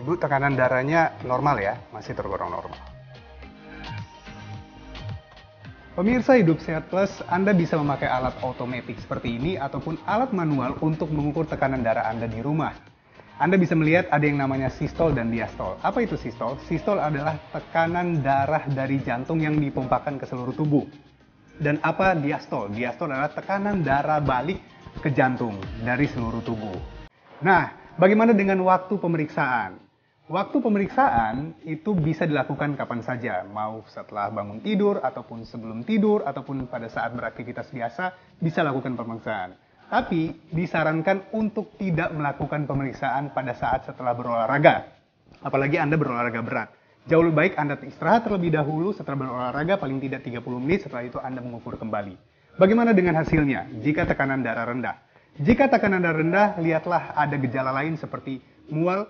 Ibu tekanan darahnya normal ya, masih tergolong normal. Pemirsa Hidup Sehat Plus, Anda bisa memakai alat otomatis seperti ini ataupun alat manual untuk mengukur tekanan darah Anda di rumah. Anda bisa melihat ada yang namanya sistol dan diastol. Apa itu sistol? Sistol adalah tekanan darah dari jantung yang dipompakan ke seluruh tubuh. Dan apa diastol? Diastol adalah tekanan darah balik ke jantung dari seluruh tubuh. Nah, bagaimana dengan waktu pemeriksaan? Waktu pemeriksaan itu bisa dilakukan kapan saja, mau setelah bangun tidur, ataupun sebelum tidur, ataupun pada saat beraktivitas biasa, bisa lakukan pemeriksaan. Tapi, disarankan untuk tidak melakukan pemeriksaan pada saat setelah berolahraga. Apalagi Anda berolahraga berat. Jauh lebih baik Anda istirahat terlebih dahulu setelah berolahraga, paling tidak 30 menit, setelah itu Anda mengukur kembali. Bagaimana dengan hasilnya jika tekanan darah rendah? Jika tekanan darah rendah, lihatlah ada gejala lain seperti mual,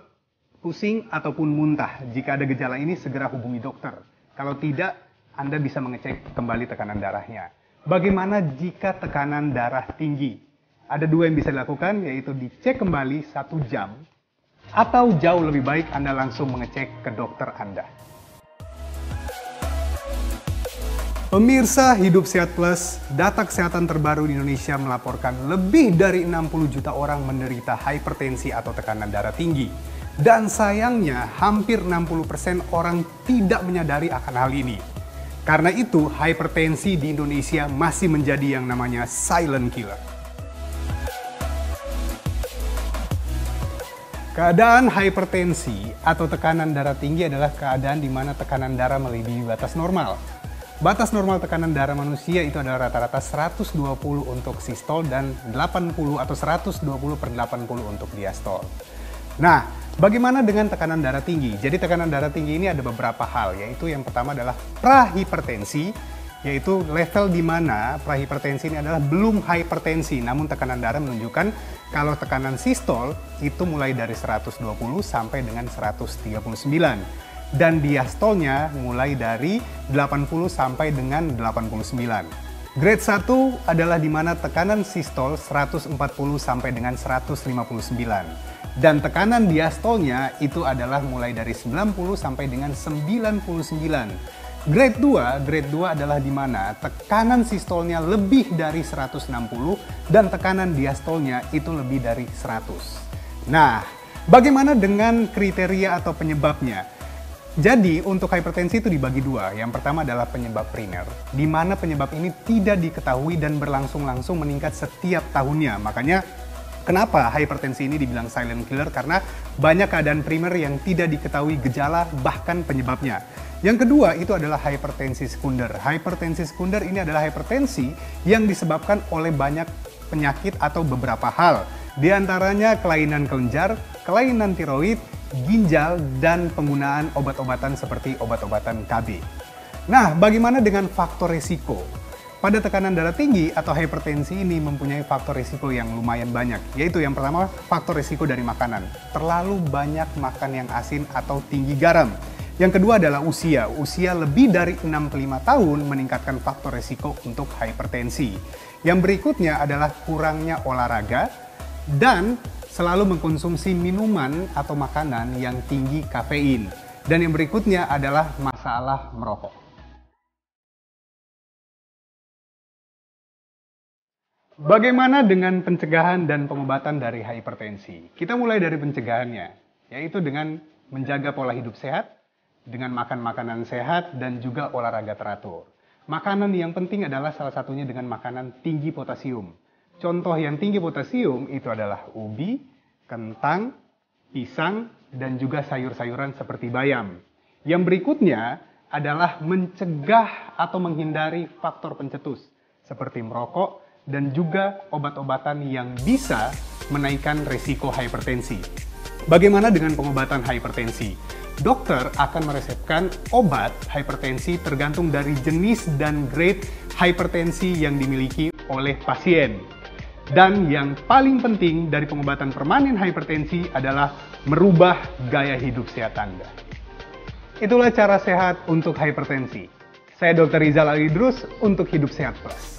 pusing, ataupun muntah. Jika ada gejala ini, segera hubungi dokter. Kalau tidak, Anda bisa mengecek kembali tekanan darahnya. Bagaimana jika tekanan darah tinggi? Ada dua yang bisa dilakukan, yaitu dicek kembali 1 jam, atau jauh lebih baik Anda langsung mengecek ke dokter Anda. Pemirsa Hidup Sehat Plus, data kesehatan terbaru di Indonesia melaporkan lebih dari 60 juta orang menderita hipertensi atau tekanan darah tinggi. Dan sayangnya, hampir 60% orang tidak menyadari akan hal ini. Karena itu, hipertensi di Indonesia masih menjadi yang namanya silent killer. Keadaan hipertensi atau tekanan darah tinggi adalah keadaan di mana tekanan darah melebihi batas normal. Batas normal tekanan darah manusia itu adalah rata-rata 120 untuk sistol dan 80 atau 120/80 untuk diastol. Nah, bagaimana dengan tekanan darah tinggi? Jadi tekanan darah tinggi ini ada beberapa hal, yaitu yang pertama adalah prahipertensi, yaitu level di mana prahipertensi ini adalah belum hipertensi, namun tekanan darah menunjukkan kalau tekanan sistol itu mulai dari 120 sampai dengan 139. Dan diastolnya mulai dari 80 sampai dengan 89. Grade 1 adalah di mana tekanan sistol 140 sampai dengan 159. Dan tekanan diastolnya itu adalah mulai dari 90 sampai dengan 99. Grade 2 adalah di mana tekanan sistolnya lebih dari 160 dan tekanan diastolnya itu lebih dari 100. Nah, bagaimana dengan kriteria atau penyebabnya? Jadi, untuk hipertensi itu dibagi dua. Yang pertama adalah penyebab primer, di mana penyebab ini tidak diketahui dan berlangsung-langsung meningkat setiap tahunnya. Makanya, kenapa hipertensi ini dibilang silent killer? Karena banyak keadaan primer yang tidak diketahui gejala bahkan penyebabnya. Yang kedua itu adalah hipertensi sekunder. Hipertensi sekunder ini adalah hipertensi yang disebabkan oleh banyak penyakit atau beberapa hal. Di antaranya kelainan kelenjar, kelainan tiroid, ginjal, dan penggunaan obat-obatan seperti obat-obatan KB. Nah, bagaimana dengan faktor risiko? Pada tekanan darah tinggi atau hipertensi ini mempunyai faktor risiko yang lumayan banyak, yaitu yang pertama faktor risiko dari makanan. Terlalu banyak makan yang asin atau tinggi garam. Yang kedua adalah usia. Usia lebih dari 65 tahun meningkatkan faktor risiko untuk hipertensi. Yang berikutnya adalah kurangnya olahraga dan selalu mengkonsumsi minuman atau makanan yang tinggi kafein. Dan yang berikutnya adalah masalah merokok. Bagaimana dengan pencegahan dan pengobatan dari hipertensi? Kita mulai dari pencegahannya, yaitu dengan menjaga pola hidup sehat, dengan makan makanan sehat, dan juga olahraga teratur. Makanan yang penting adalah salah satunya dengan makanan tinggi potasium. Contoh yang tinggi potasium itu adalah ubi, kentang, pisang, dan juga sayur-sayuran seperti bayam. Yang berikutnya adalah mencegah atau menghindari faktor pencetus seperti merokok dan juga obat-obatan yang bisa menaikkan risiko hipertensi. Bagaimana dengan pengobatan hipertensi? Dokter akan meresepkan obat hipertensi tergantung dari jenis dan grade hipertensi yang dimiliki oleh pasien. Dan yang paling penting dari pengobatan permanen hipertensi adalah merubah gaya hidup sehat Anda. Itulah cara sehat untuk hipertensi. Saya Dr. Rizal Alidrus untuk Hidup Sehat Plus.